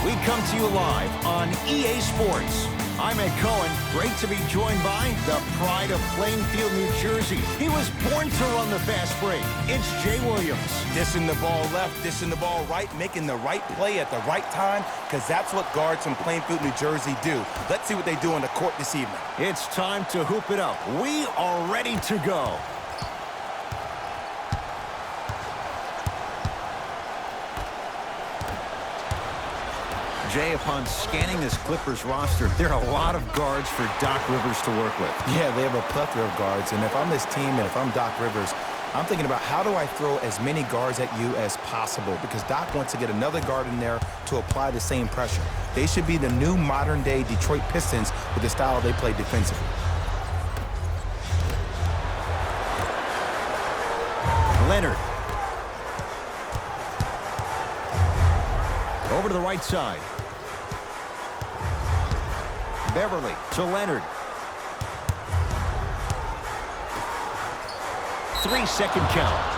We come to you live on EA Sports. I'm Ed Cohen. Great to be joined by the pride of Plainfield, New Jersey. He was born to run the fast break. It's Jay Williams. Dishing the ball left, dishing the ball right, making the right play at the right time, because that's what guards from Plainfield, New Jersey do. Let's see what they do on the court this evening. It's time to hoop it up. We are ready to go. Jay, upon scanning this Clippers roster, there are a lot of guards for Doc Rivers to work with. Yeah, they have a plethora of guards, and if I'm this team and if I'm Doc Rivers, I'm thinking about how do I throw as many guards at you as possible, because Doc wants to get another guard in there to apply the same pressure. They should be the new modern-day Detroit Pistons with the style they play defensively. Leonard. Over to the right side. Beverly to Leonard. 3-second count.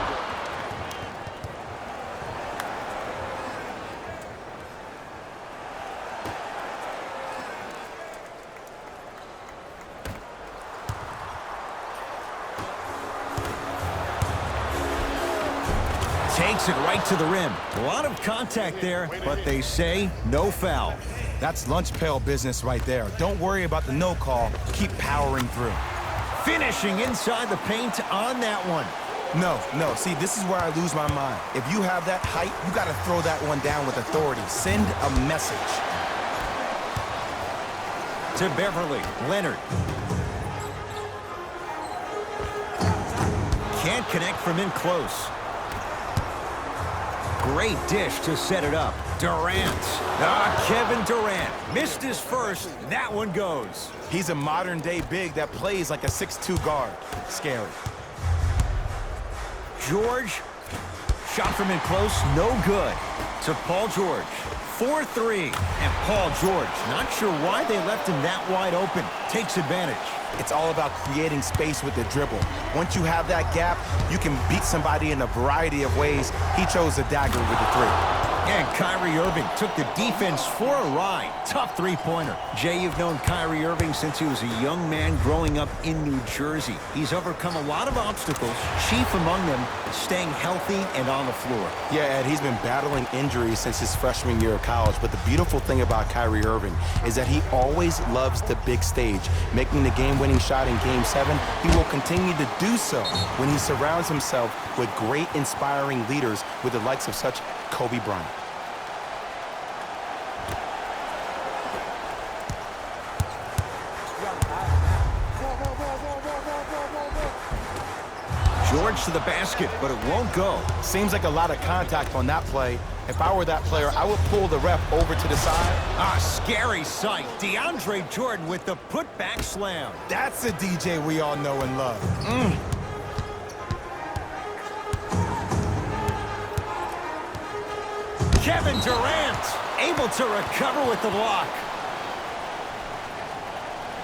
Takes it right to the rim. A lot of contact there, but they say no foul. That's lunch pail business right there. Don't worry about the no call. Keep powering through. Finishing inside the paint on that one. No. See, this is where I lose my mind. If you have that height, you got to throw that one down with authority. Send a message. To Beverly. Leonard. Can't connect from in close. Great dish to set it up. Durant. Kevin Durant missed his first. That one goes. He's a modern-day big that plays like a 6'2 guard. Scary. George. Shot from in close. No good. To Paul George. 4-3. And Paul George, not sure why they left him that wide open. Takes advantage. It's all about creating space with the dribble. Once you have that gap, you can beat somebody in a variety of ways. He chose the dagger with the three. And Kyrie Irving took the defense for a ride. Tough three-pointer. Jay, you've known Kyrie Irving since he was a young man growing up in New Jersey. He's overcome a lot of obstacles, chief among them staying healthy and on the floor. Yeah, Ed, he's been battling injuries since his freshman year of college, but the beautiful thing about Kyrie Irving is that he always loves the big stage. Making the game-winning shot in Game 7, he will continue to do so when he surrounds himself with great, inspiring leaders with the likes of such Kobe Bryant. George to the basket, but it won't go. Seems like a lot of contact on that play. If I were that player, I would pull the ref over to the side. Scary sight. DeAndre Jordan with the putback slam. That's a DJ we all know and love. Kevin Durant able to recover with the block.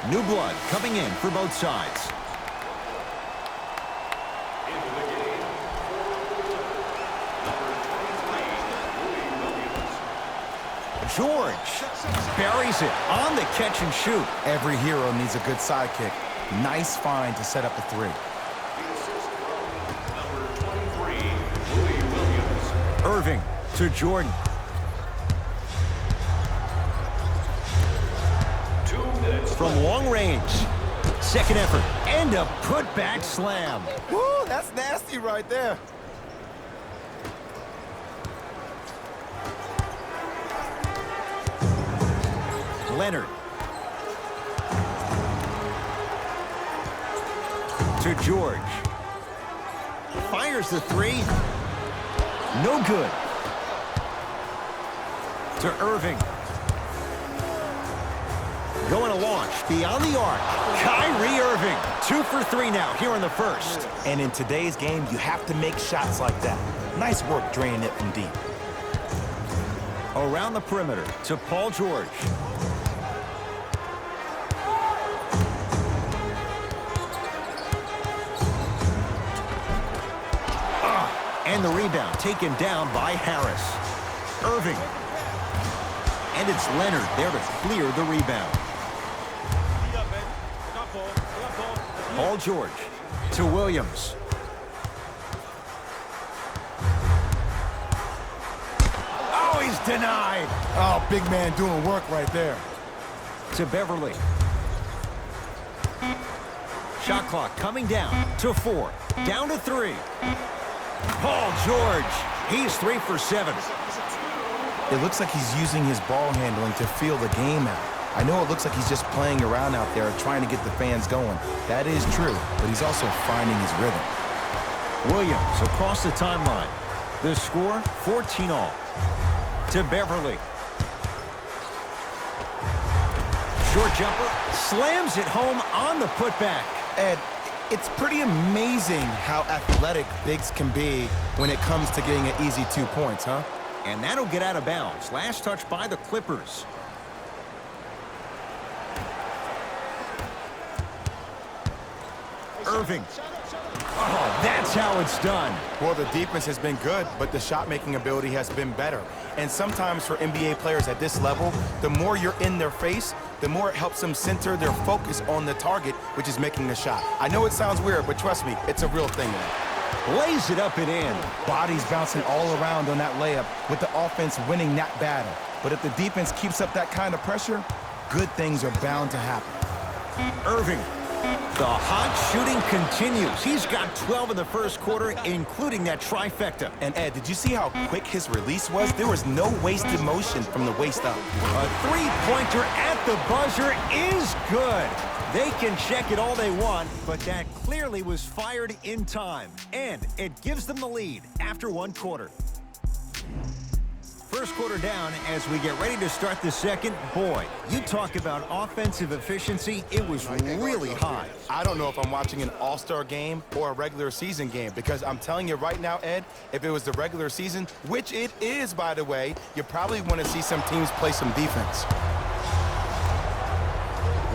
New blood coming in for both sides. George buries it on the catch and shoot. Every hero needs a good sidekick. Nice find to set up the three. Irving to Jordan. From long range. Second effort. And a putback slam. Woo, that's nasty right there. Leonard. To George. Fires the three. No good. To Irving. Going to launch beyond the arc. Kyrie Irving. 2 for 3 now here in the first. And in today's game, you have to make shots like that. Nice work draining it from deep. Around the perimeter to Paul George. And the rebound taken down by Harris. Irving. And it's Leonard there to clear the rebound. Paul George to Williams. Oh, he's denied. Oh, big man doing work right there. To Beverly. Shot clock coming down to 4. Down to 3. Paul George. He's 3 for 7. It looks like he's using his ball handling to feel the game out. I know it looks like he's just playing around out there trying to get the fans going. That is true, but he's also finding his rhythm. Williams across the timeline. The score, 14 all. To Beverly. Short jumper, slams it home on the putback. Ed, it's pretty amazing how athletic bigs can be when it comes to getting an easy 2 points, huh? And that'll get out of bounds. Last touch by the Clippers. Irving. Oh, that's how it's done. Well, the defense has been good, but the shot-making ability has been better. And sometimes for NBA players at this level, the more you're in their face, the more it helps them center their focus on the target, which is making a shot. I know it sounds weird, but trust me, it's a real thing. Lays it up and in. Bodies bouncing all around on that layup with the offense winning that battle. But if the defense keeps up that kind of pressure, good things are bound to happen. Irving. The hot shooting continues. He's got 12 in the first quarter, including that trifecta. And Ed, did you see how quick his release was? There was no wasted motion from the waist up. A three-pointer at the buzzer is good. They can check it all they want, but that clearly was fired in time. And it gives them the lead after 1 quarter. First quarter down as we get ready to start the second. Boy, you talk about offensive efficiency, it was really high. I don't know if I'm watching an all-star game or a regular season game, because I'm telling you right now, Ed, if it was the regular season, which it is, by the way, you probably want to see some teams play some defense.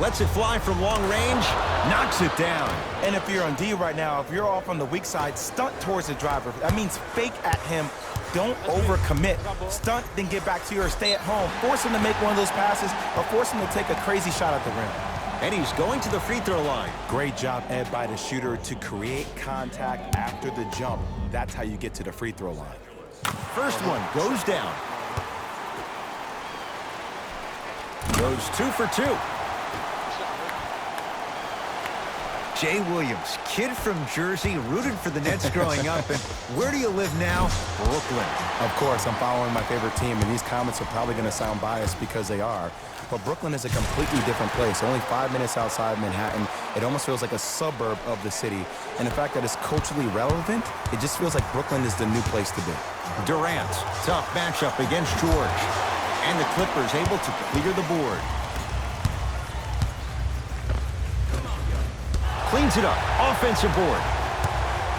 Lets it fly from long range, knocks it down. And if you're on D right now, if you're off on the weak side, stunt towards the driver. That means fake at him. Don't overcommit. Stunt, then get back to you or stay at home. Force him to make one of those passes or force him to take a crazy shot at the rim. And he's going to the free throw line. Great job, Ed, by the shooter to create contact after the jump. That's how you get to the free throw line. First one goes down. Goes 2 for 2. Jay Williams, kid from Jersey, rooted for the Nets growing up. And where do you live now? Brooklyn. Of course, I'm following my favorite team, and these comments are probably going to sound biased because they are. But Brooklyn is a completely different place. Only 5 minutes outside Manhattan. It almost feels like a suburb of the city. And the fact that it's culturally relevant, it just feels like Brooklyn is the new place to be. Durant, tough matchup against George. And the Clippers able to clear the board. Cleans it up. Offensive board.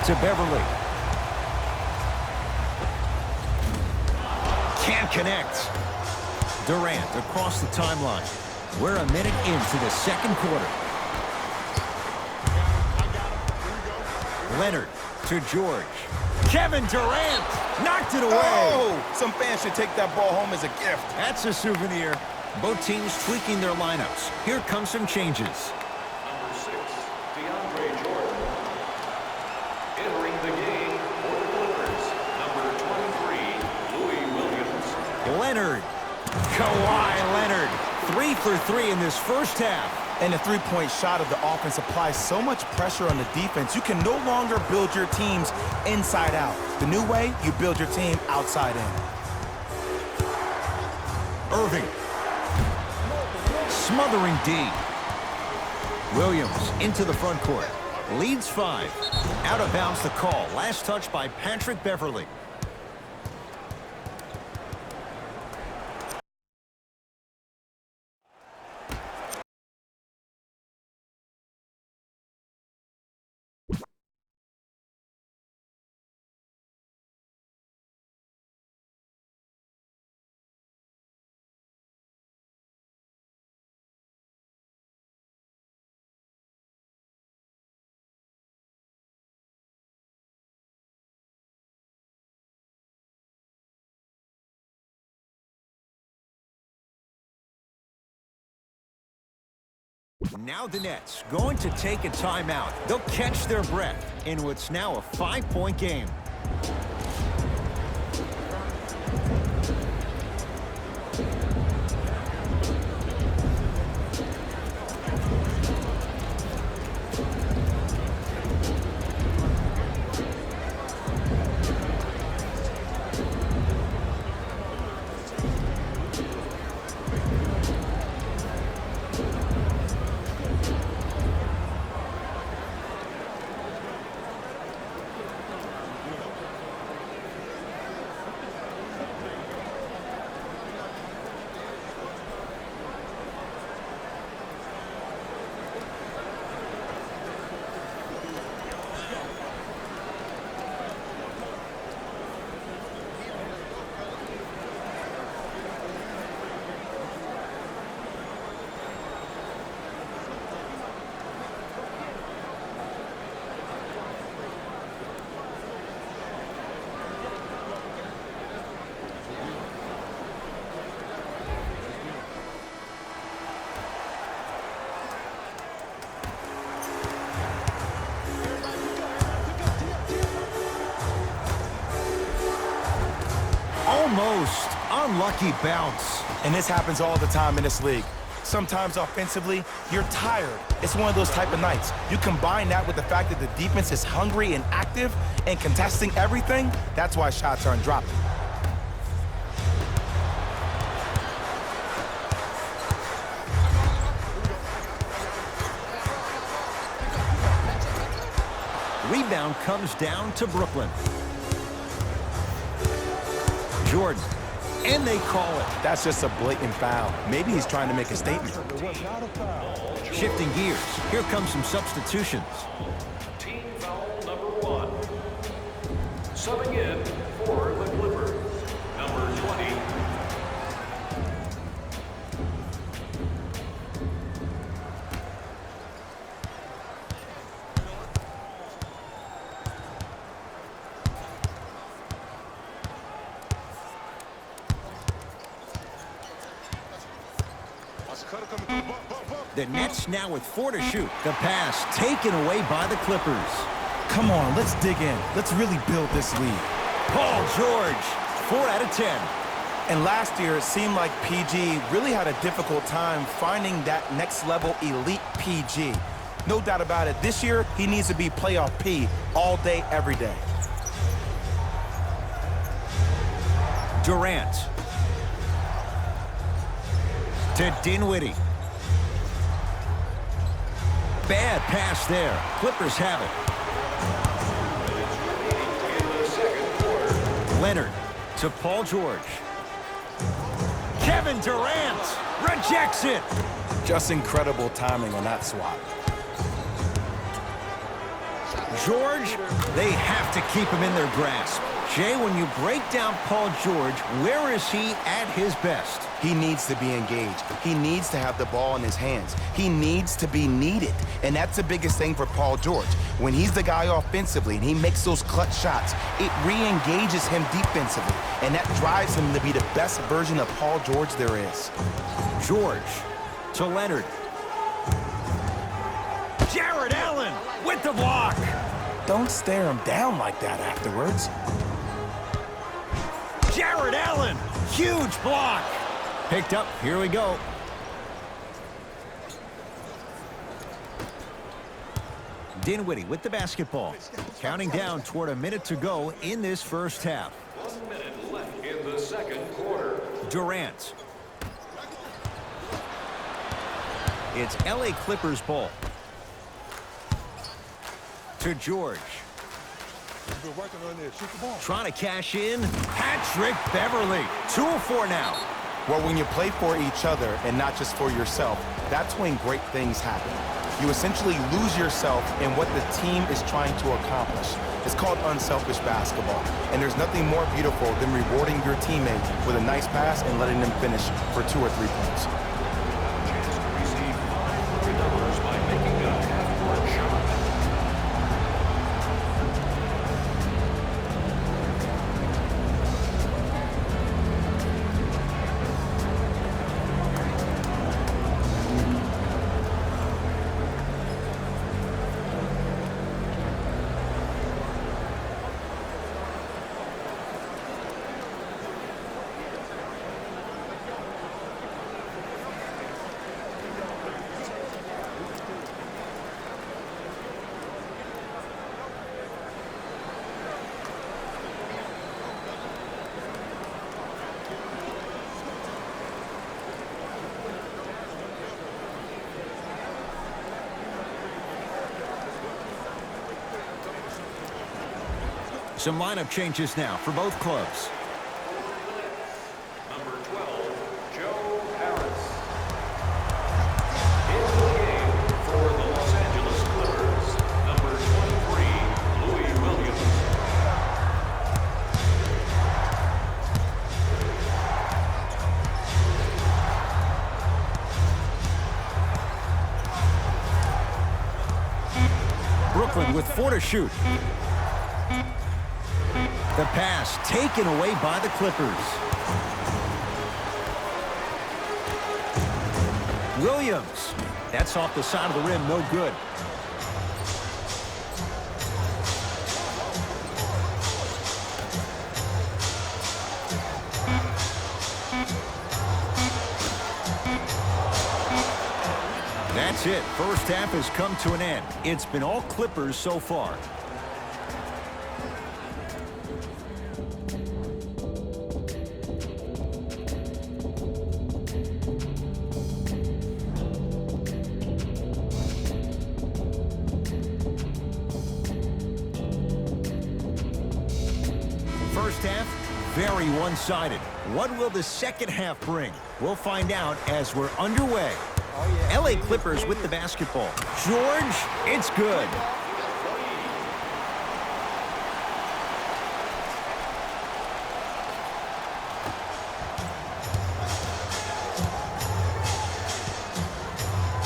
To Beverly. Can't connect. Durant across the timeline. We're a minute into the second quarter. Leonard to George. Kevin Durant knocked it away. Oh! Some fans should take that ball home as a gift. That's a souvenir. Both teams tweaking their lineups. Here come some changes. Leonard. Kawhi Leonard. 3 for 3 in this first half. And the three-point shot of the offense applies so much pressure on the defense, you can no longer build your teams inside out. The new way, you build your team outside in. Irving. Smothering D. Williams into the front court. Leads 5. Out of bounds the call. Last touch by Patrick Beverly. Now the Nets going to take a timeout. They'll catch their breath in what's now a 5-point game. Almost unlucky bounce. And this happens all the time in this league. Sometimes offensively, you're tired. It's one of those type of nights. You combine that with the fact that the defense is hungry and active and contesting everything, that's why shots aren't dropping. Rebound comes down to Brooklyn. Jordan, and they call it. That's just a blatant foul. Maybe he's trying to make a statement. Shifting gears, here comes some substitutions. Team foul number 1. Subbing in for the Clippers, number 20. The Nets now with 4 to shoot. The pass taken away by the Clippers. Come on, let's dig in. Let's really build this lead. Paul George, 4 out of 10. And last year, it seemed like PG really had a difficult time finding that next level elite PG. No doubt about it, this year, he needs to be playoff P all day, every day. Durant. To Dinwiddie. Bad pass there. Clippers have it. Leonard to Paul George. Kevin Durant rejects it. Just incredible timing on that swap. George, they have to keep him in their grasp. Jay, when you break down Paul George, where is he at his best? He needs to be engaged. He needs to have the ball in his hands. He needs to be needed. And that's the biggest thing for Paul George. When he's the guy offensively and he makes those clutch shots, it re-engages him defensively. And that drives him to be the best version of Paul George there is. George to Leonard. Jared Allen with the block. Don't stare him down like that afterwards. Jared Allen, huge block. Picked up, here we go. Dinwiddie with the basketball. Counting down toward a minute to go in this first half. 1 minute left in the second quarter. Durant. It's LA Clippers ball. To George. Been working on this. Shoot the ball. Trying to cash in. Patrick Beverly. 2 of 4 now. Well, when you play for each other and not just for yourself, that's when great things happen. You essentially lose yourself in what the team is trying to accomplish. It's called unselfish basketball. And there's nothing more beautiful than rewarding your teammate with a nice pass and letting them finish for 2 or 3 points. Chance to receive $500 by making a half-court shot. Some lineup changes now for both clubs. Number 12, Joe Harris. Into the game for the Los Angeles Clippers, number 23, Louis Williams. Brooklyn with 4 to shoot. The pass taken away by the Clippers. Williams. That's off the side of the rim, no good. That's it. First half has come to an end. It's been all Clippers so far. First half, very one-sided. What will the second half bring? We'll find out as we're underway. LA Clippers with the basketball. George, it's good.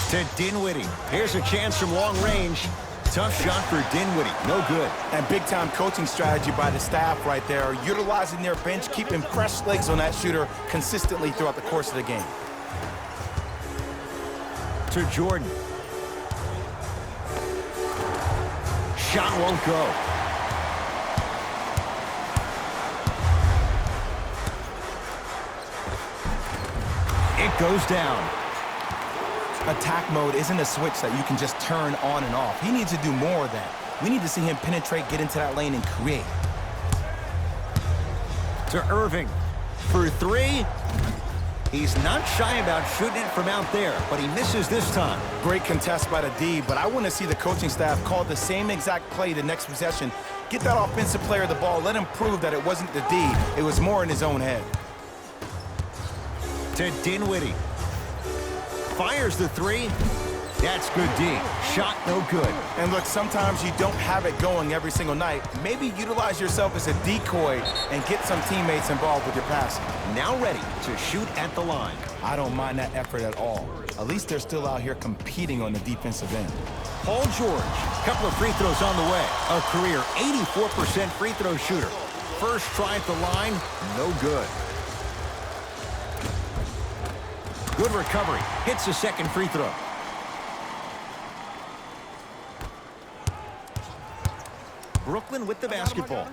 To Dinwiddie. Here's a chance from long range. Tough shot for Dinwiddie. No good. And big-time coaching strategy by the staff right there, utilizing their bench, keeping fresh legs on that shooter consistently throughout the course of the game. To Jordan. Shot won't go. It goes down. Attack mode isn't a switch that you can just turn on and off. He needs to do more of that. We need to see him penetrate, get into that lane, and create. To Irving. For 3. He's not shy about shooting it from out there, but he misses this time. Great contest by the D, but I want to see the coaching staff call the same exact play the next possession. Get that offensive player the ball. Let him prove that it wasn't the D. It was more in his own head. To Dinwiddie. Fires the 3. That's good D. Shot no good. And look, sometimes you don't have it going every single night. Maybe utilize yourself as a decoy and get some teammates involved with your passing. Now ready to shoot at the line. I don't mind that effort at all. At least they're still out here competing on the defensive end. Paul George. Couple of free throws on the way. A career 84% free throw shooter. First try at the line, no good. Good recovery. Hits the second free throw. Brooklyn with the basketball.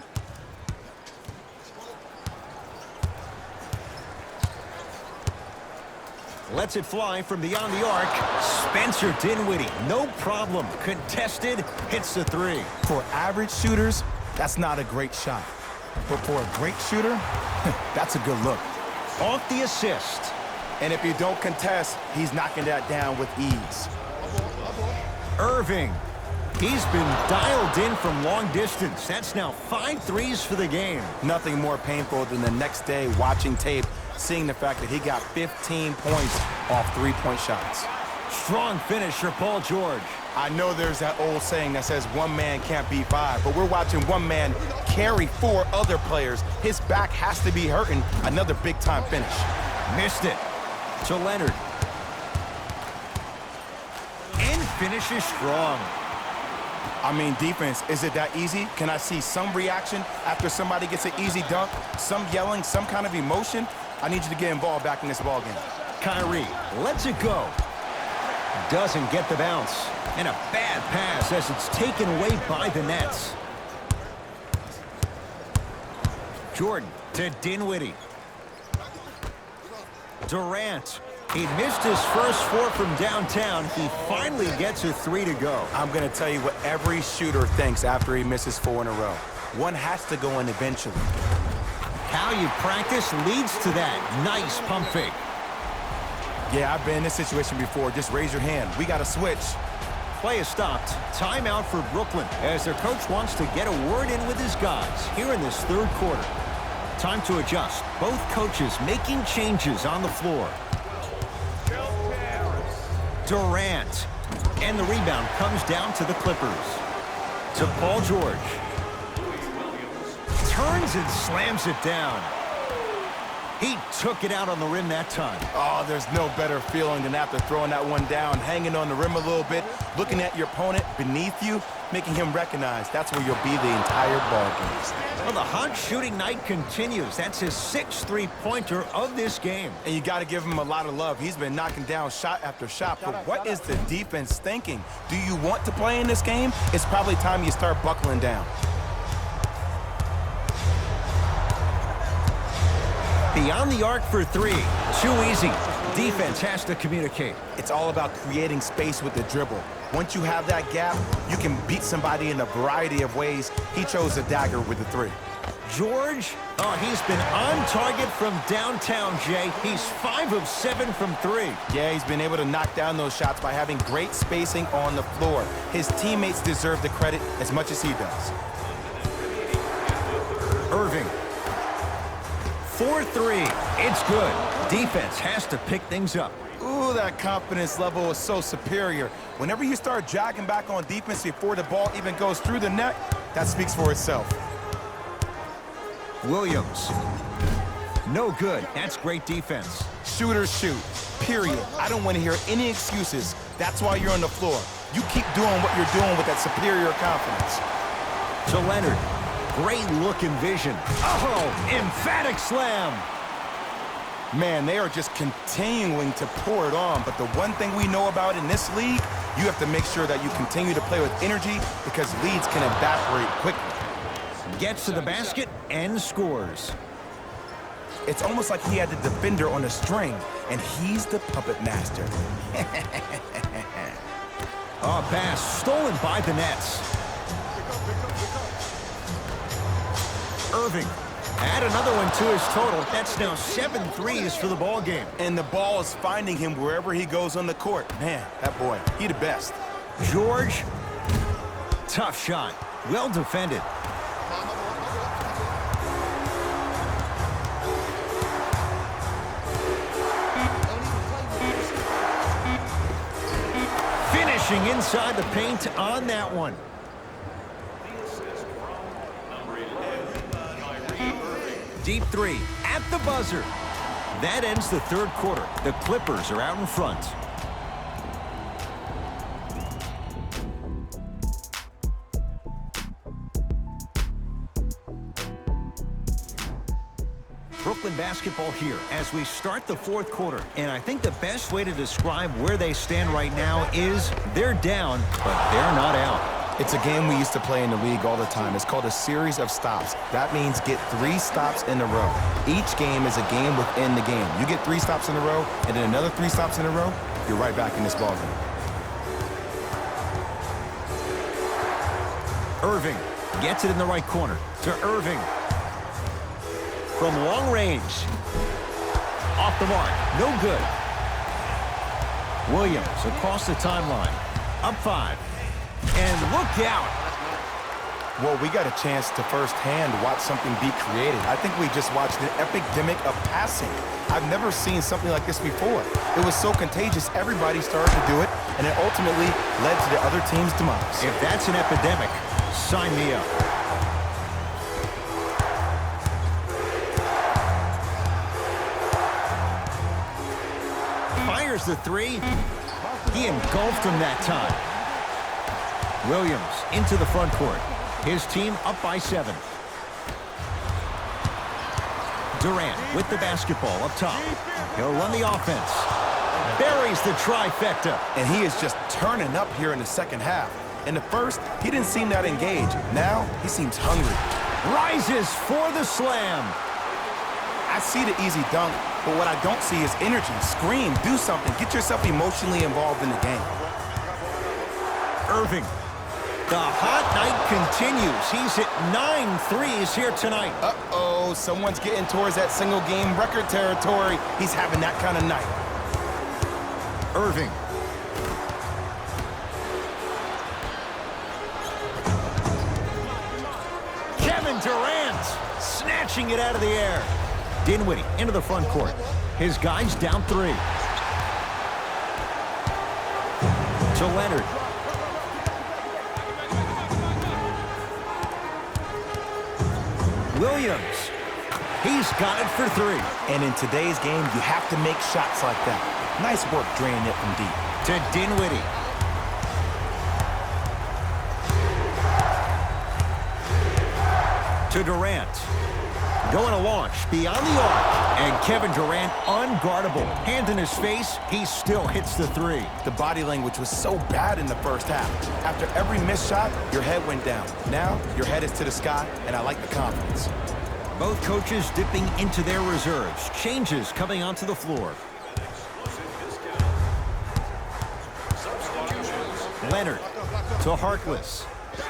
Lets it fly from beyond the arc. Spencer Dinwiddie, no problem. Contested, hits the 3. For average shooters, that's not a great shot. But for a great shooter, that's a good look. Off the assist. And if you don't contest, he's knocking that down with ease. Irving. He's been dialed in from long distance. That's now 5 threes for the game. Nothing more painful than the next day watching tape, seeing the fact that he got 15 points off three-point shots. Strong finish for Paul George. I know there's that old saying that says one man can't beat 5, but we're watching one man carry 4 other players. His back has to be hurting. Another big-time finish. Missed it. To Leonard. And finishes strong. I mean, defense, is it that easy? Can I see some reaction after somebody gets an easy dunk? Some yelling, some kind of emotion? I need you to get involved back in this ballgame. Kyrie lets it go. Doesn't get the bounce. And a bad pass as it's taken away by the Nets. Jordan to Dinwiddie. Durant. He missed his first 4 from downtown. He finally gets a 3 to go. I'm going to tell you what every shooter thinks after he misses 4 in a row. One has to go in eventually. How you practice leads to that. Nice pump fake. Yeah, I've been in this situation before. Just raise your hand. We got to switch. play is stopped. Timeout for Brooklyn as their coach wants to get a word in with his guys here in this third quarter. Time to adjust. Both coaches making changes on the floor. Durant. And the rebound comes down to the Clippers. To Paul George. Turns and slams it down. He took it out on the rim that time. Oh, there's no better feeling than after throwing that one down, hanging on the rim a little bit, looking at your opponent beneath you, making him recognize that's where you'll be the entire ball game. Well, the hot shooting night continues. That's his 6th three-pointer of this game. And you got to give him a lot of love. He's been knocking down shot after shot. But what is the defense thinking? Do you want to play in this game? It's probably time you start buckling down. Beyond the arc for 3. Too easy. Defense has to communicate. It's all about creating space with the dribble. Once you have that gap, you can beat somebody in a variety of ways. He chose a dagger with the 3. George, oh, he's been on target from downtown, Jay. He's 5 of 7 from 3. Yeah, he's been able to knock down those shots by having great spacing on the floor. His teammates deserve the credit as much as he does. Irving. 4-3. It's good. Defense has to pick things up. Ooh, that confidence level is so superior. Whenever you start jogging back on defense before the ball even goes through the net, that speaks for itself. Williams. No good. That's great defense. Shooters shoot, period. I don't want to hear any excuses. That's why you're on the floor. You keep doing what you're doing with that superior confidence. To Leonard. Great look and vision. Oh, emphatic slam. Man, they are just continuing to pour it on. But the one thing we know about in this league, you have to make sure that you continue to play with energy because leads can evaporate quickly. Gets to the basket and scores. It's almost like he had the defender on a string, and he's the puppet master. Oh, pass stolen by the Nets. Irving. Add another one to his total. That's now 7 threes for the ball game. And the ball is finding him wherever he goes on the court. Man, that boy, he the best. George. Tough shot. Well defended. Finishing inside the paint on that one. Deep 3 at the buzzer. That ends the third quarter. The Clippers are out in front. Brooklyn basketball here as we start the fourth quarter. And I think the best way to describe where they stand right now is they're down, but they're not out. It's a game we used to play in the league all the time. It's called a series of stops. That means get 3 stops in a row. Each game is a game within the game. You get 3 stops in a row, and then another 3 stops in a row, you're right back in this ball game. Irving gets it in the right corner to Irving. From long range. Off the mark. No good. Williams across the timeline. Up 5. And look out. Well, we got a chance to firsthand watch something be created. I think we just watched an epidemic of passing. I've never seen something like this before. It was so contagious, everybody started to do it, and it ultimately led to the other team's demise. If that's an epidemic, sign me up. Fires the 3. He engulfed him that time. Williams into the front court. His team up by 7. Durant with the basketball up top. He'll run the offense. Buries the trifecta. And he is just turning up here in the second half. In the first, he didn't seem that engaged. Now, he seems hungry. Rises for the slam. I see the easy dunk, but what I don't see is energy. Scream, do something. Get yourself emotionally involved in the game. Irving. The hot night continues. He's hit 9 threes here tonight. Uh-oh, someone's getting towards that single-game record territory. He's having that kind of night. Irving. Durant snatching it out of the air. Dinwiddie into the front court. His guys down 3. To Leonard. Williams. He's got it for 3. And in today's game, you have to make shots like that. Nice work draining it from deep. To Dinwiddie. To Durant. Going to launch beyond the arc. And Kevin Durant unguardable. Hand in his face, he still hits the 3. The body language was so bad in the first half. After every missed shot, your head went down. Now, your head is to the sky, and I like the confidence. Both coaches dipping into their reserves. Changes coming onto the floor. Leonard to Harkless.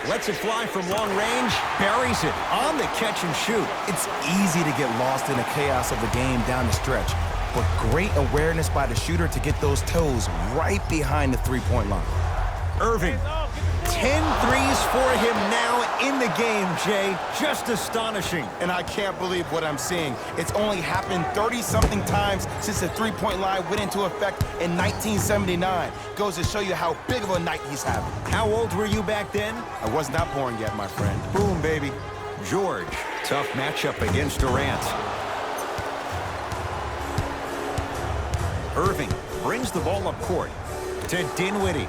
Lets it fly from long range. Buries it on the catch and shoot. It's easy to get lost in the chaos of the game down the stretch, but great awareness by the shooter to get those toes right behind the three-point line. Irving. 10 threes for him now in the game, Jay. Just astonishing. And I can't believe what I'm seeing. It's only happened 30-something times since the three-point line went into effect in 1979. Goes to show you how big of a night he's having. How old were you back then? I was not born yet, my friend. Boom, baby. George. Tough matchup against Durant. Irving brings the ball up court to Dinwiddie.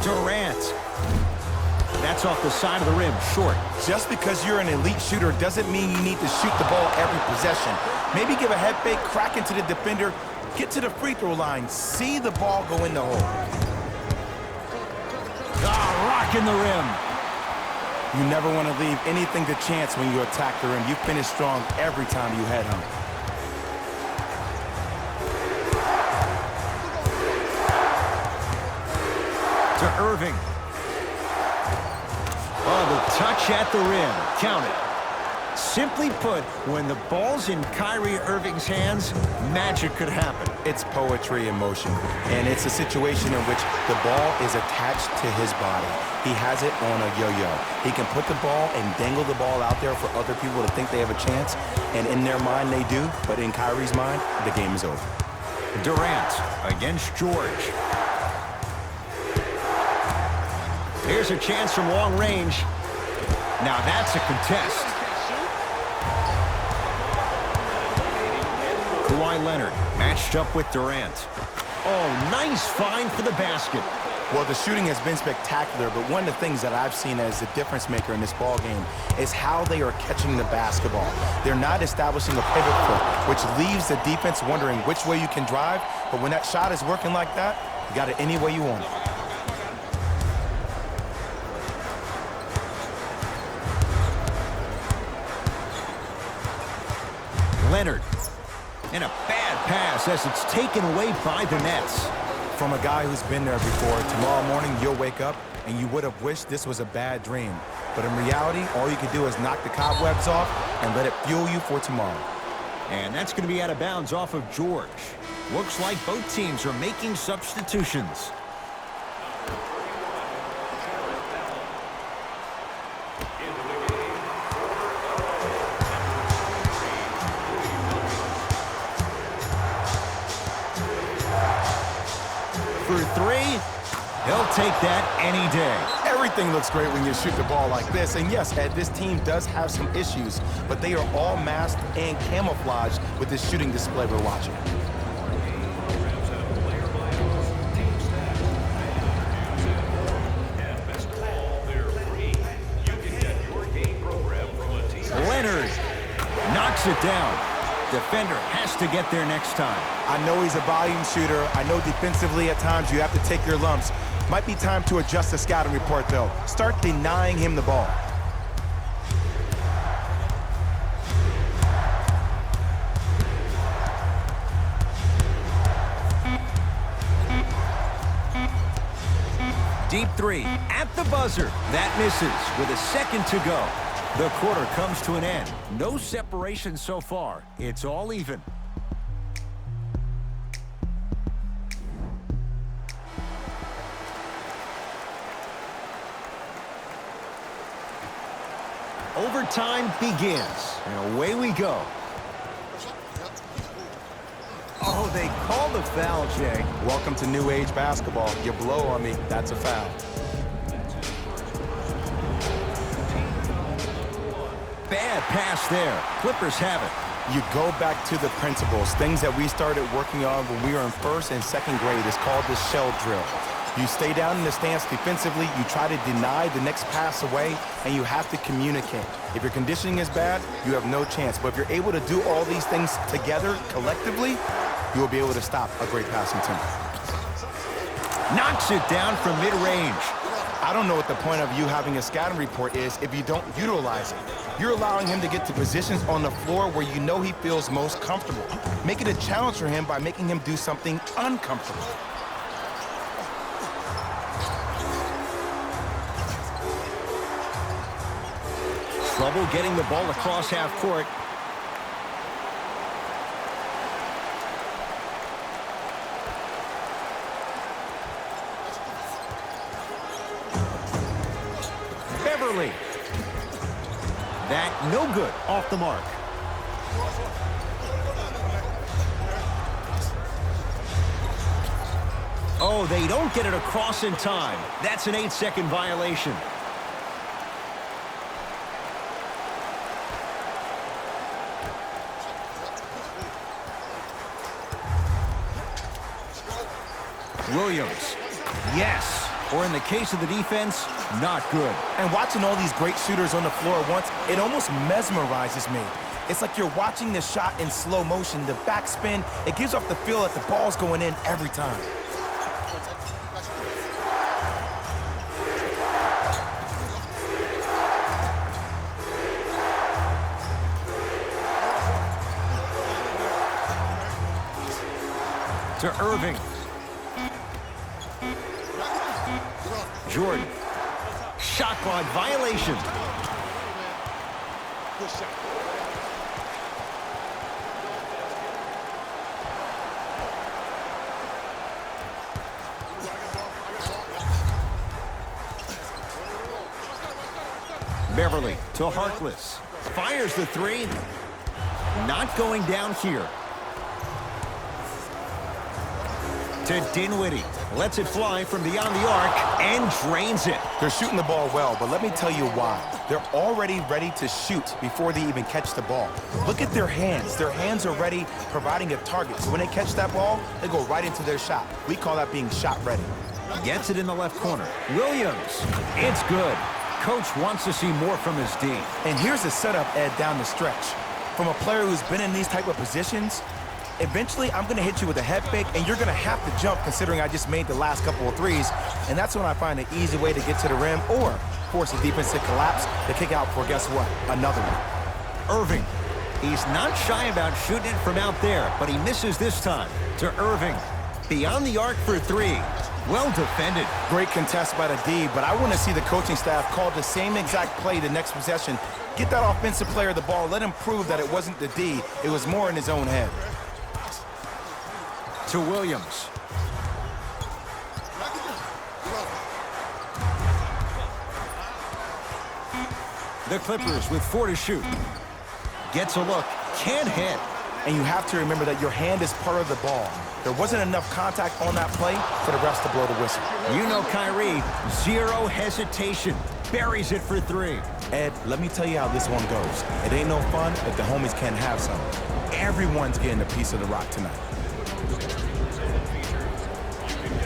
Durant. That's off the side of the rim, short. Just because you're an elite shooter doesn't mean you need to shoot the ball every possession. Maybe give a head fake, crack into the defender, get to the free throw line, see the ball go in the hole. Rocking the rim. You never want to leave anything to chance when you attack the rim. You finish strong every time you head home. To Irving. Oh, the touch at the rim. Count it. Simply put, when the ball's in Kyrie Irving's hands, magic could happen. It's poetry in motion, and it's a situation in which the ball is attached to his body. He has it on a yo-yo. He can put the ball and dangle the ball out there for other people to think they have a chance, and in their mind they do, but in Kyrie's mind, the game is over. Durant against George. Here's a chance from long range. Now that's a contest. Kawhi Leonard matched up with Durant. Oh, nice find for the basket. Well, the shooting has been spectacular, but one of the things that I've seen as the difference maker in this ball game is how they are catching the basketball. They're not establishing a pivot foot, which leaves the defense wondering which way you can drive, but when that shot is working like that, you got it any way you want it. Leonard. And a bad pass as it's taken away by the Nets. From a guy who's been there before, tomorrow morning you'll wake up and you would have wished this was a bad dream. But in reality, all you can do is knock the cobwebs off and let it fuel you for tomorrow. And that's going to be out of bounds off of George. Looks like both teams are making substitutions. For 3, he'll take that any day. Everything looks great when you shoot the ball like this. And yes, Ed, this team does have some issues, but they are all masked and camouflaged with this shooting display we're watching. Leonard knocks it down. Defender has to get there next time. I know he's a volume shooter. I know defensively at times you have to take your lumps. Might be time to adjust the scouting report, though. Start denying him the ball. Deep 3 at the buzzer. That misses with a second to go. The quarter comes to an end. No separation so far. It's all even. Overtime begins, and away we go. Oh, they called the foul, Jay. Welcome to new age basketball. You blow on me, that's a foul. Bad pass there. Clippers have it. You go back to the principles, things that we started working on when we were in first and second grade. It's called the shell drill. You stay down in the stance defensively, you try to deny the next pass away, and you have to communicate. If your conditioning is bad, you have no chance. But if you're able to do all these things together, collectively, you will be able to stop a great passing team. Knocks it down from mid-range. I don't know what the point of you having a scouting report is if you don't utilize it. You're allowing him to get to positions on the floor where you know he feels most comfortable. Make it a challenge for him by making him do something uncomfortable. Trouble getting the ball across half court. Beverly. That no good, off the mark. Oh, they don't get it across in time. That's an 8-second violation. Williams. Yes. Or in the case of the defense, not good. And watching all these great shooters on the floor at once, it almost mesmerizes me. It's like you're watching the shot in slow motion, the backspin. It gives off the feel that the ball's going in every time. To Irving. Jordan. Shot clock violation. Good shot. Beverly to Harkless. Fires the three. Not going down here. To Dinwiddie. Lets it fly from beyond the arc and drains it. They're shooting the ball well, but let me tell you why. They're already ready to shoot before they even catch the ball. Look at their hands. Their hands are ready, providing a target. So when they catch that ball, they go right into their shot. We call that being shot ready. Gets it in the left corner. Williams. It's good. Coach wants to see more from his D. And here's the setup, Ed, down the stretch. From a player who's been in these type of positions, eventually I'm going to hit you with a head fake, and you're going to have to jump considering I just made the last couple of threes. And that's when I find an easy way to get to the rim or force the defense to collapse to kick out for, guess what, another one. Irving. He's not shy about shooting it from out there, but he misses this time. To Irving. Beyond the arc for three. Well defended. Great contest by the D, but I want to see the coaching staff call the same exact play the next possession. Get that offensive player the ball. Let him prove that it wasn't the D. It was more in his own head. To Williams. The Clippers with 4 to shoot. Gets a look. Can't hit. And you have to remember that your hand is part of the ball. There wasn't enough contact on that play for the refs to blow the whistle. You know Kyrie, zero hesitation. Buries it for 3. Ed, let me tell you how this one goes. It ain't no fun if the homies can't have some. Everyone's getting a piece of the rock tonight.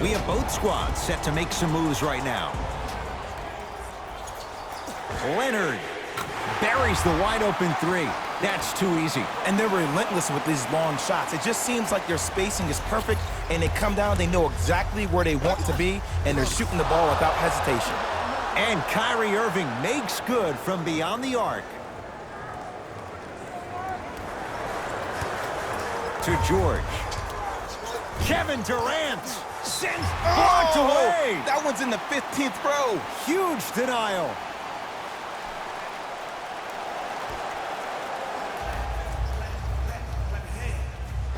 We have both squads set to make some moves right now. Leonard buries the wide-open 3. That's too easy. And they're relentless with these long shots. It just seems like their spacing is perfect, and they come down, they know exactly where they want to be, and they're shooting the ball without hesitation. And Kyrie Irving makes good from beyond the arc. To George. Kevin Durant sends blocked away. That one's in the 15th row. Huge denial.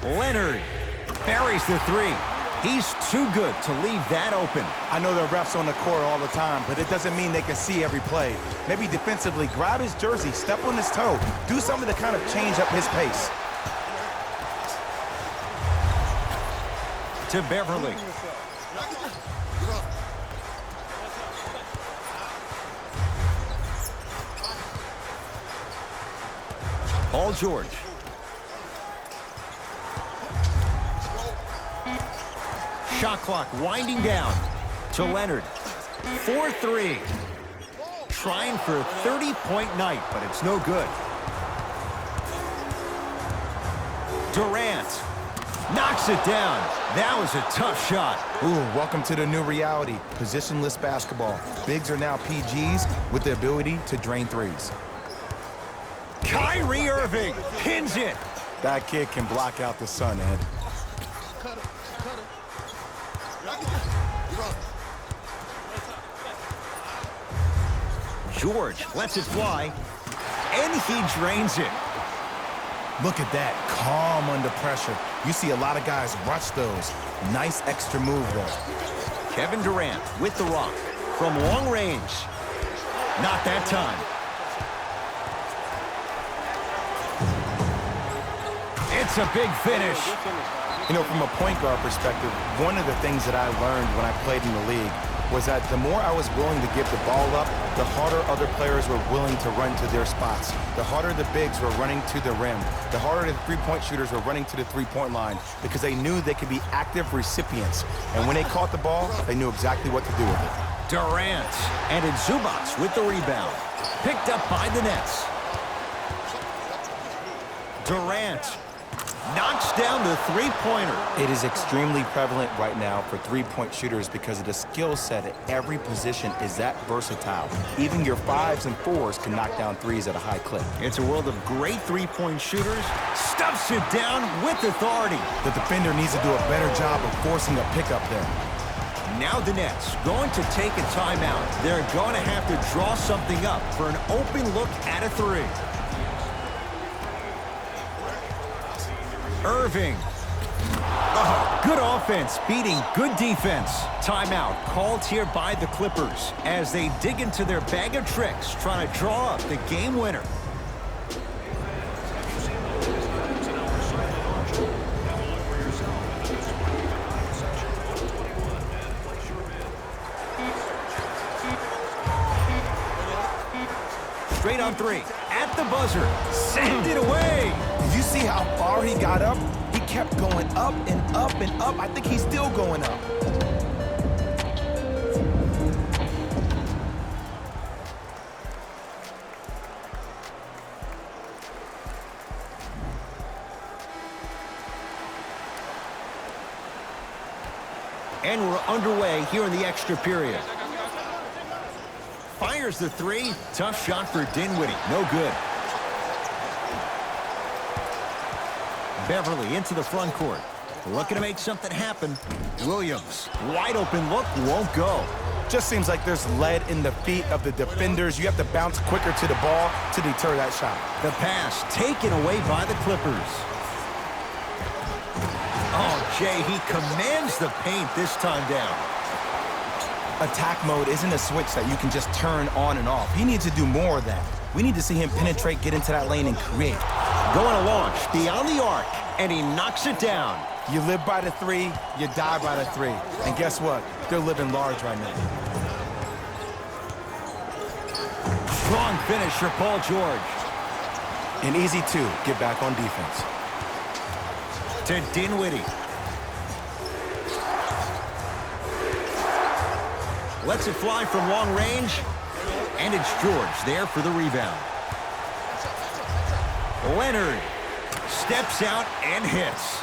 Leonard buries the 3. He's too good to leave that open. I know there are refs on the court all the time, but it doesn't mean they can see every play. Maybe defensively, grab his jersey, step on his toe, do something to kind of change up his pace. To Beverly. Paul George. Shot clock winding down to Leonard. 4-3. Trying for a 30-point night, but it's no good. Durant knocks it down. That was a tough shot. Ooh, welcome to the new reality. Positionless basketball. Bigs are now PGs with the ability to drain threes. Kyrie Irving pins it. That kid can block out the sun, Ed. George lets it fly, and he drains it. Look at that, calm under pressure. You see a lot of guys rush those. Nice extra move there. Kevin Durant with the rock from long range. Not that time. It's a big finish. You know, from a point guard perspective, one of the things that I learned when I played in the league was that the more I was willing to give the ball up, the harder other players were willing to run to their spots. The harder the bigs were running to the rim. The harder the three-point shooters were running to the three-point line because they knew they could be active recipients. And when they caught the ball, they knew exactly what to do with it. Durant and Zubats with the rebound. Picked up by the Nets. Durant knocks down the three-pointer. It is extremely prevalent right now for three-point shooters because of the skill set at every position is that versatile. Even your 5s and 4s can knock down threes at a high clip. It's a world of great three-point shooters. Stuffs it down with authority. The defender needs to do a better job of forcing a pickup there. Now the Nets going to take a timeout. They're going to have to draw something up for an open look at a three. Irving. Oh, good offense beating good defense. Timeout called here by the Clippers as they dig into their bag of tricks trying to draw up the game winner. Straight on three. At the buzzer. Send it away. Did you see how far he got up? He kept going up and up and up. I think he's still going up. And we're underway here in the extra period. Fires the three. Tough shot for Dinwiddie. No good. Beverly into the front court. Looking to make something happen. Williams. Wide open look. Won't go. Just seems like there's lead in the feet of the defenders. You have to bounce quicker to the ball to deter that shot. The pass taken away by the Clippers. Oh, Jay, he commands the paint this time down. Attack mode isn't a switch that you can just turn on and off. He needs to do more of that. We need to see him penetrate, get into that lane, and create. Going to launch beyond the arc, and he knocks it down. You live by the three, you die by the three. And guess what? They're living large right now. Strong finish for Paul George. An easy two, get back on defense. To Dinwiddie. Lets it fly from long range. And it's George there for the rebound. Leonard steps out and hits.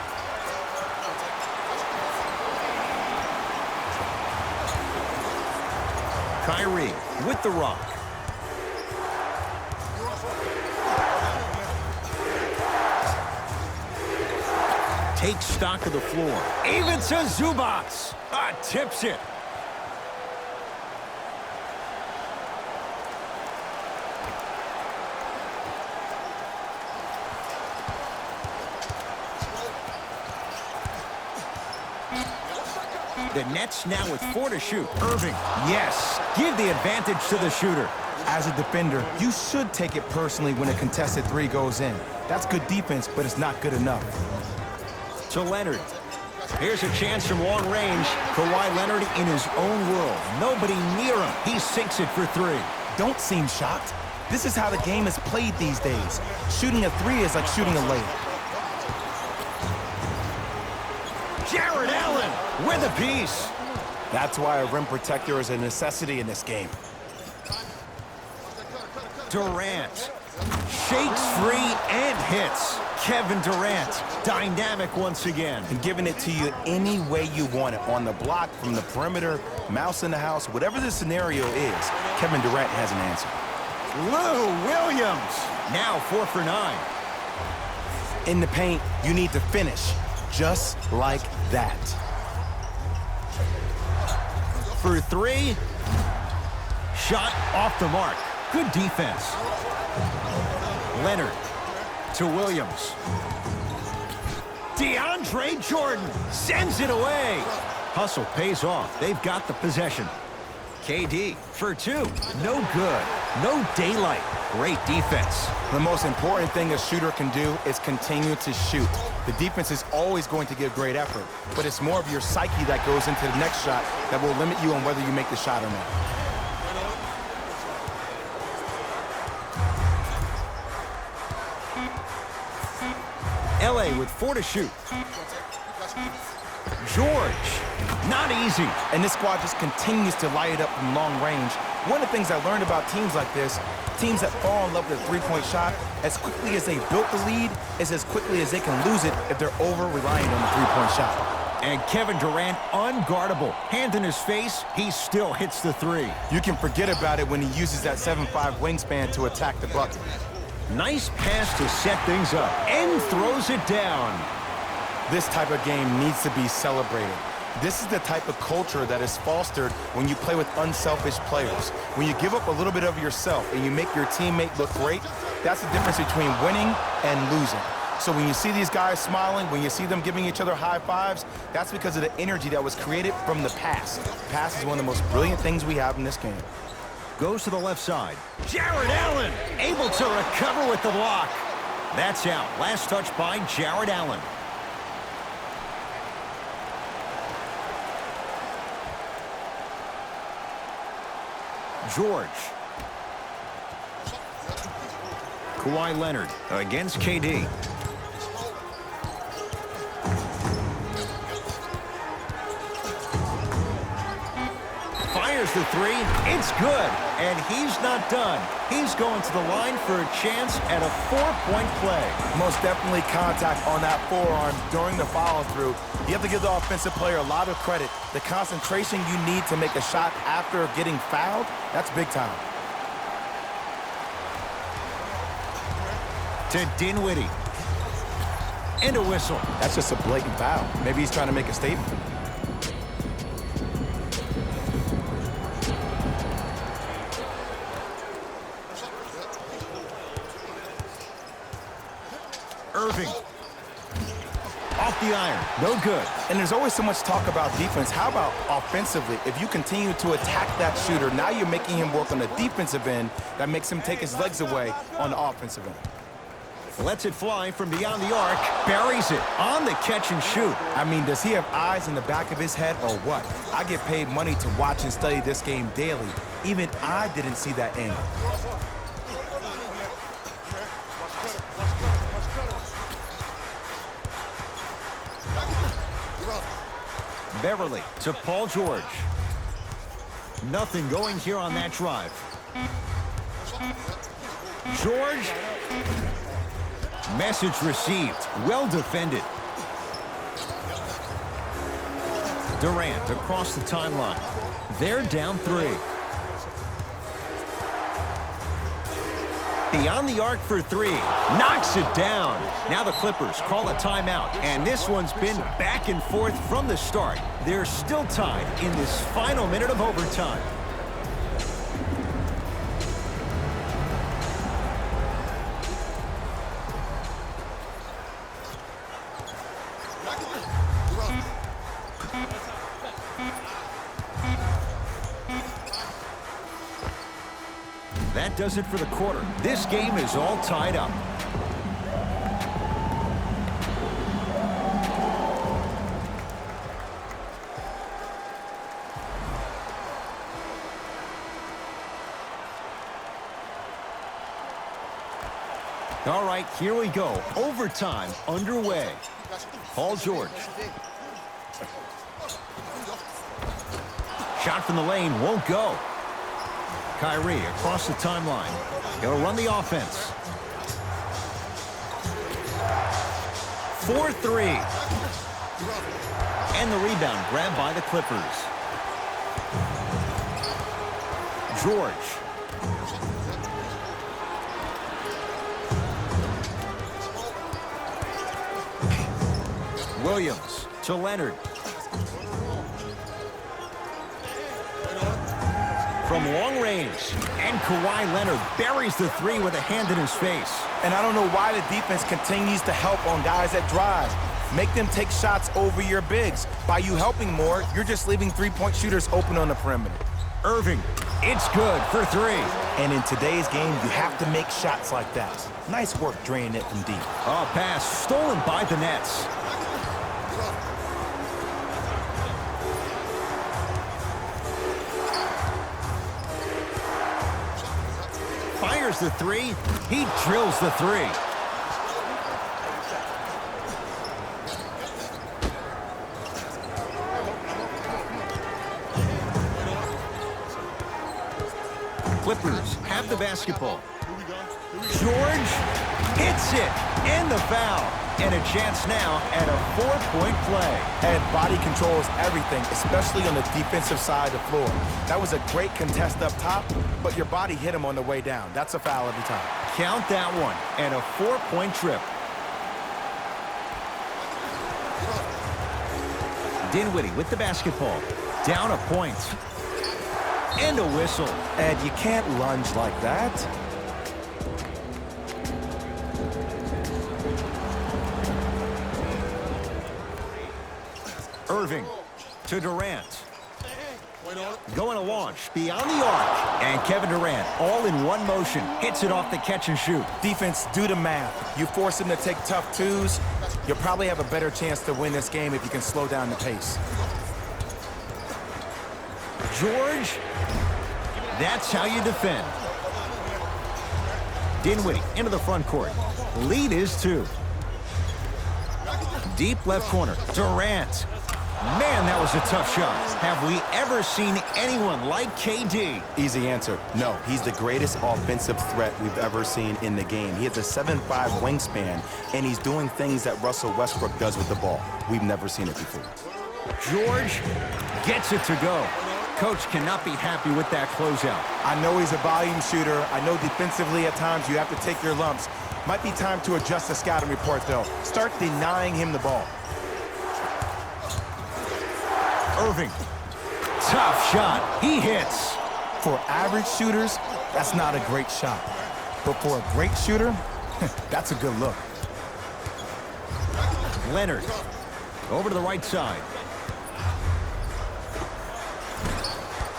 Kyrie with the rock. Takes stock of the floor. Even to Zubats. Tips it. The Nets now with 4 to shoot. Irving, yes. Give the advantage to the shooter. As a defender, you should take it personally when a contested three goes in. That's good defense, but it's not good enough. To Leonard. Here's a chance from long range. Kawhi Leonard in his own world. Nobody near him. He sinks it for 3. Don't seem shocked. This is how the game is played these days. Shooting a three is like shooting a layup. Jared Allen with a piece. That's why a rim protector is a necessity in this game. Durant shakes free and hits. Kevin Durant, dynamic once again. And giving it to you any way you want it. On the block, from the perimeter, mouse in the house, whatever the scenario is, Kevin Durant has an answer. Lou Williams, now 4 for 9. In the paint, you need to finish just like that. For 3. Shot off the mark. Good defense. Leonard to Williams. DeAndre Jordan sends it away. Hustle pays off. They've got the possession. KD for 2. No good. No daylight. Great defense. The most important thing a shooter can do is continue to shoot. The defense is always going to give great effort, but it's more of your psyche that goes into the next shot that will limit you on whether you make the shot or not. LA with 4 to shoot. George, not easy. And this squad just continues to light it up from long range. One of the things I learned about teams like this, teams that fall in love with a three-point shot, as quickly as they built the lead, is as quickly as they can lose it if they're over-reliant on the three-point shot. And Kevin Durant, unguardable. Hand in his face, he still hits the 3. You can forget about it when he uses that 7'5" wingspan to attack the bucket. Nice pass to set things up, and throws it down. This type of game needs to be celebrated. This is the type of culture that is fostered when you play with unselfish players. When you give up a little bit of yourself and you make your teammate look great, that's the difference between winning and losing. So when you see these guys smiling, when you see them giving each other high fives, that's because of the energy that was created from the pass. Pass is one of the most brilliant things we have in this game. Goes to the left side. Jared Allen able to recover with the block. That's out. Last touch by Jared Allen. George. Kawhi Leonard against KD. Fires the 3. It's good. And he's not done. He's going to the line for a chance at a 4-point play. Most definitely contact on that forearm during the follow-through. You have to give the offensive player a lot of credit. The concentration you need to make a shot after getting fouled, that's big time. To Dinwiddie. And a whistle. That's just a blatant foul. Maybe he's trying to make a statement. Irving. Off the iron. No good. And there's always so much talk about defense. How about offensively? If you continue to attack that shooter, now you're making him work on the defensive end. That makes him take his legs away on the offensive end. Lets it fly from beyond the arc. Buries it on the catch and shoot. I mean, does he have eyes in the back of his head or what? I get paid money to watch and study this game daily. Even I didn't see that angle. Beverly to Paul George. Nothing going here on that drive. George. Message received. Well defended. Durant across the timeline. They're down 3. Beyond the arc for 3. Knocks it down. Now the Clippers call a timeout. And this one's been back and forth from the start. They're still tied in this final minute of overtime. that does it for the quarter. This game is all tied up. All right, here we go. Overtime underway. Paul George. Shot from the lane won't go. Kyrie across the timeline. He'll run the offense. 4-3. And the rebound grabbed by the Clippers. George. Williams to Leonard. From long range, and Kawhi Leonard buries the three with a hand in his face. And I don't know why the defense continues to help on guys that drive. Make them take shots over your bigs. By you helping more, you're just leaving three-point shooters open on the perimeter. Irving, it's good for three. And in today's game, you have to make shots like that. Nice work draining it from deep. A pass stolen by the Nets. Fires the three. He drills the three. Clippers have the basketball. George hits it, and the foul. And a chance now at a 4-point play. And body control is everything, especially on the defensive side of the floor. That was a great contest up top, but your body hit him on the way down. That's a foul every time. Count that one, and a 4-point trip. Dinwiddie with the basketball. Down a point. And a whistle. And you can't lunge like that. Irving to Durant. Going to launch beyond the arc. And Kevin Durant, all in one motion, hits it off the catch and shoot. Defense, do the math. You force him to take tough twos, you'll probably have a better chance to win this game if you can slow down the pace. George, that's how you defend. Dinwiddie into the front court. Lead is 2. Deep left corner, Durant. Man, that was a tough shot. Have we ever seen anyone like KD? Easy answer, no. He's the greatest offensive threat we've ever seen in the game. He has a 7'5" wingspan, and he's doing things that Russell Westbrook does with the ball. We've never seen it before. George gets it to go. Coach cannot be happy with that closeout. I know he's a volume shooter. I know defensively at times you have to take your lumps. Might be time to adjust the scouting report, though. Start denying him the ball. Irving, tough shot. He hits. For average shooters, that's not a great shot. But for a great shooter, that's a good look. Leonard, over to the right side.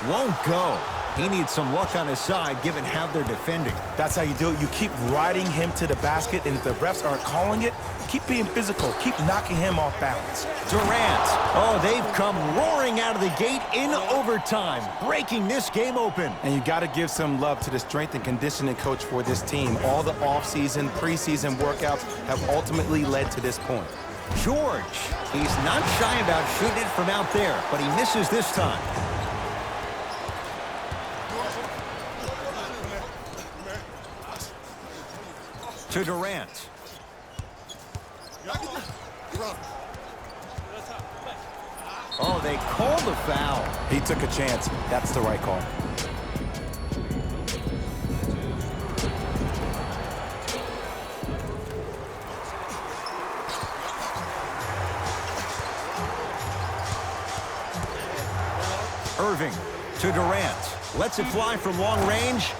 Won't go. He needs some luck on his side, given how they're defending. That's how you do it. You keep riding him to the basket, and if the refs aren't calling it, keep being physical. Keep knocking him off balance. Durant. Oh, they've come roaring out of the gate in overtime, breaking this game open. And you got to give some love to the strength and conditioning coach for this team. All the offseason, preseason workouts have ultimately led to this point. George. He's not shy about shooting it from out there, but he misses this time. To Durant. Oh, they called the foul. He took a chance. That's the right call. Irving to Durant. Lets it fly from long range.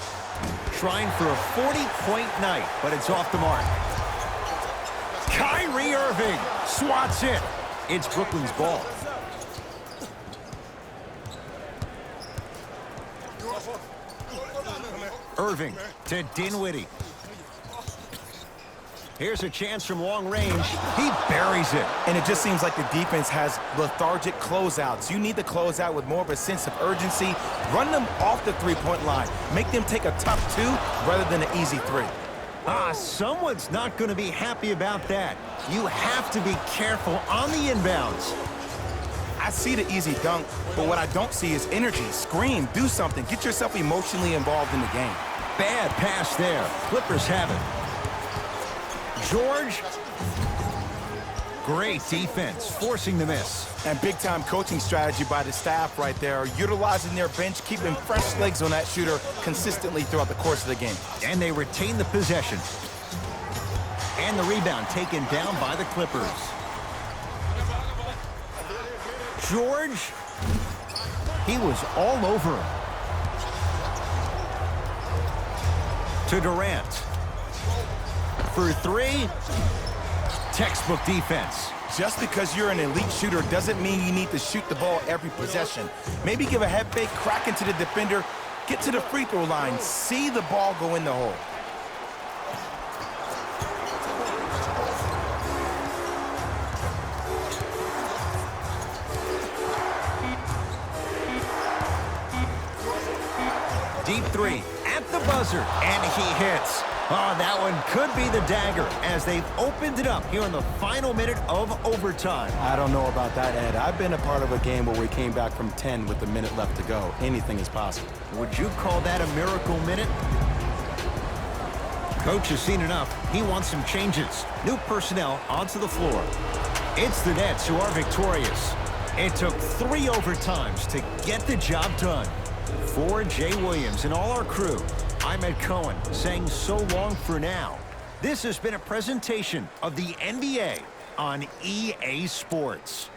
Trying for a 40-point night, but it's off the mark. Kyrie Irving swats it. It's Brooklyn's ball. Irving to Dinwiddie. Here's a chance from long range. He buries it. And it just seems like the defense has lethargic closeouts. You need to close out with more of a sense of urgency. Run them off the three-point line. Make them take a tough two rather than an easy three. Someone's not going to be happy about that. You have to be careful on the inbounds. I see the easy dunk, but what I don't see is energy. Scream, do something. Get yourself emotionally involved in the game. Bad pass there. Clippers have it. George. Great defense, forcing the miss. And big-time coaching strategy by the staff right there, utilizing their bench, keeping fresh legs on that shooter consistently throughout the course of the game. And they retain the possession. And the rebound taken down by the Clippers. George, he was all over him. To Durant. For three. Textbook defense. Just because you're an elite shooter doesn't mean you need to shoot the ball every possession. Maybe give a head fake, crack into the defender, get to the free throw line, see the ball go in the hole. Deep three at the buzzer, and he hits. Oh, that one could be the dagger as they've opened it up here in the final minute of overtime. I don't know about that, Ed. I've been a part of a game where we came back from 10 with a minute left to go. Anything is possible. Would you call that a miracle minute? Coach has seen enough. He wants some changes. New personnel onto the floor. It's the Nets who are victorious. It took 3 overtimes to get the job done. For Jay Williams and all our crew, I'm Ed Cohen saying so long for now. This has been a presentation of the NBA on EA Sports.